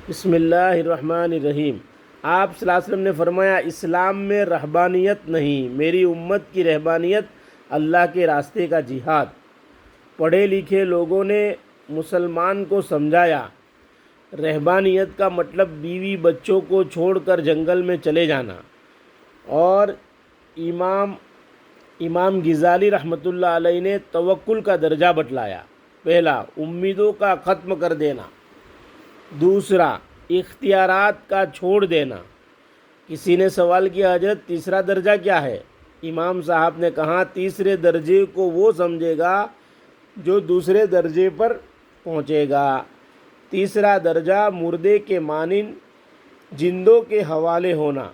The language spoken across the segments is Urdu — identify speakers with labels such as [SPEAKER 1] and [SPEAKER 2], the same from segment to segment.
[SPEAKER 1] بسم اللہ الرحمن الرحیم۔ آپ صلی اللہ علیہ وسلم نے فرمایا، اسلام میں رہبانیت نہیں، میری امت کی رہبانیت اللہ کے راستے کا جہاد۔ پڑھے لکھے لوگوں نے مسلمان کو سمجھایا، رہبانیت کا مطلب بیوی بچوں کو چھوڑ کر جنگل میں چلے جانا۔ اور امام غزالی رحمۃ اللہ علیہ نے توکل کا درجہ بتلایا۔ پہلا، امیدوں کا ختم کر دینا۔ دوسرا، اختیارات کا چھوڑ دینا۔ کسی نے سوال کیا، حضرت تیسرا درجہ کیا ہے؟ امام صاحب نے کہا، تیسرے درجے کو وہ سمجھے گا جو دوسرے درجے پر پہنچے گا۔ تیسرا درجہ مردے کے مانند زندوں کے حوالے ہونا۔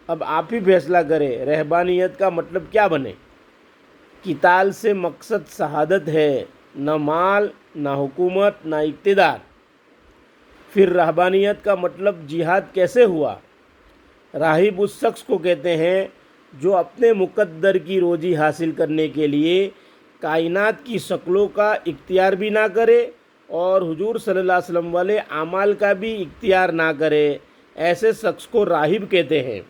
[SPEAKER 1] اب آپ ہی فیصلہ کریں، رہبانیت کا مطلب کیا بنے؟ قتال سے مقصد شہادت ہے، نہ مال، نہ حکومت، نہ اقتدار۔ پھر رہبانیت کا مطلب جہاد کیسے ہوا؟ راہب اس شخص کو کہتے ہیں جو اپنے مقدر کی روزی حاصل کرنے کے لیے کائنات کی شکلوں کا اختیار بھی نہ کرے اور حضور صلی اللہ علیہ وسلم والے اعمال کا بھی اختیار نہ کرے، ایسے شخص کو راہب کہتے ہیں۔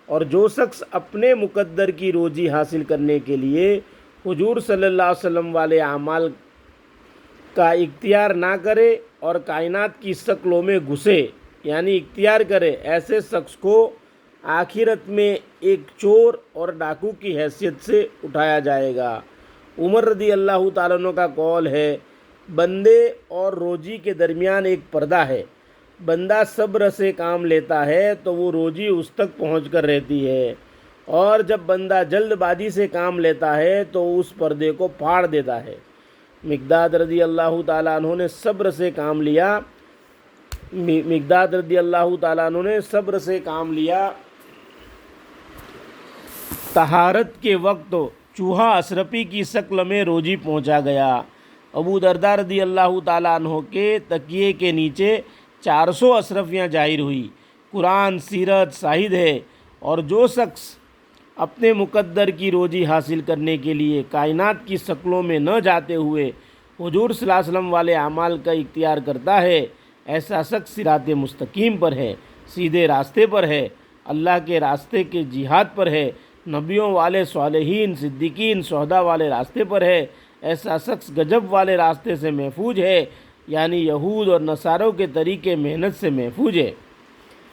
[SPEAKER 1] اور جو شخص اپنے مقدر کی روزی حاصل کرنے کے لیے حضور صلی اللہ علیہ وسلم والے اعمال کا اختیار نہ کرے اور کائنات کی شکلوں میں گھسے یعنی اختیار کرے، ایسے شخص کو آخرت میں ایک چور اور ڈاکو کی حیثیت سے اٹھایا جائے گا۔ عمر رضی اللہ تعالیٰ عنہ کا قول ہے، بندے اور روزی کے درمیان ایک پردہ ہے، بندہ صبر سے کام لیتا ہے تو وہ روزی اس تک پہنچ کر رہتی ہے، اور جب بندہ جلد بازی سے کام لیتا ہے تو اس پردے کو پھاڑ دیتا ہے۔ مقداد رضی اللہ تعالیٰ عنہ نے صبر سے کام لیا۔ طہارت کے وقت چوہا اشرفی کی شکل میں روزی پہنچا گیا۔ ابو درداء رضی اللہ تعالیٰ عنہ کے تکیے کے نیچے 400 اشرفیاں ظاہر ہوئی۔ قرآن سیرت شاہد ہے۔ اور جو شخص اپنے مقدر کی روزی حاصل کرنے کے لیے کائنات کی شکلوں میں نہ جاتے ہوئے حضور صلی اللہ علیہ وسلم والے اعمال کا اختیار کرتا ہے، ایسا شخص صراط مستقیم پر ہے، سیدھے راستے پر ہے، اللہ کے راستے کے جہاد پر ہے، نبیوں والے، صالحین، صدیقین، شہداء والے راستے پر ہے۔ ایسا شخص گجب والے راستے سے محفوظ ہے، یعنی یہود اور نصاروں کے طریقے محنت سے محفوظ ہے۔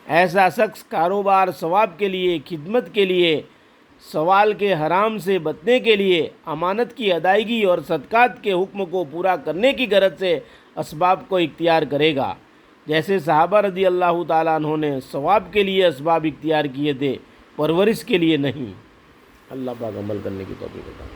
[SPEAKER 1] ایسا شخص کاروبار ثواب کے لیے، خدمت کے لیے، سوال کے حرام سے بچنے کے لیے، امانت کی ادائیگی اور صدقات کے حکم کو پورا کرنے کی غرض سے اسباب کو اختیار کرے گا، جیسے صحابہ رضی اللہ تعالیٰ عنہ نے ثواب کے لیے اسباب اختیار کیے تھے، پرورش کے لیے نہیں۔ اللہ پاک عمل کرنے کی توفیق عطا فرمائے۔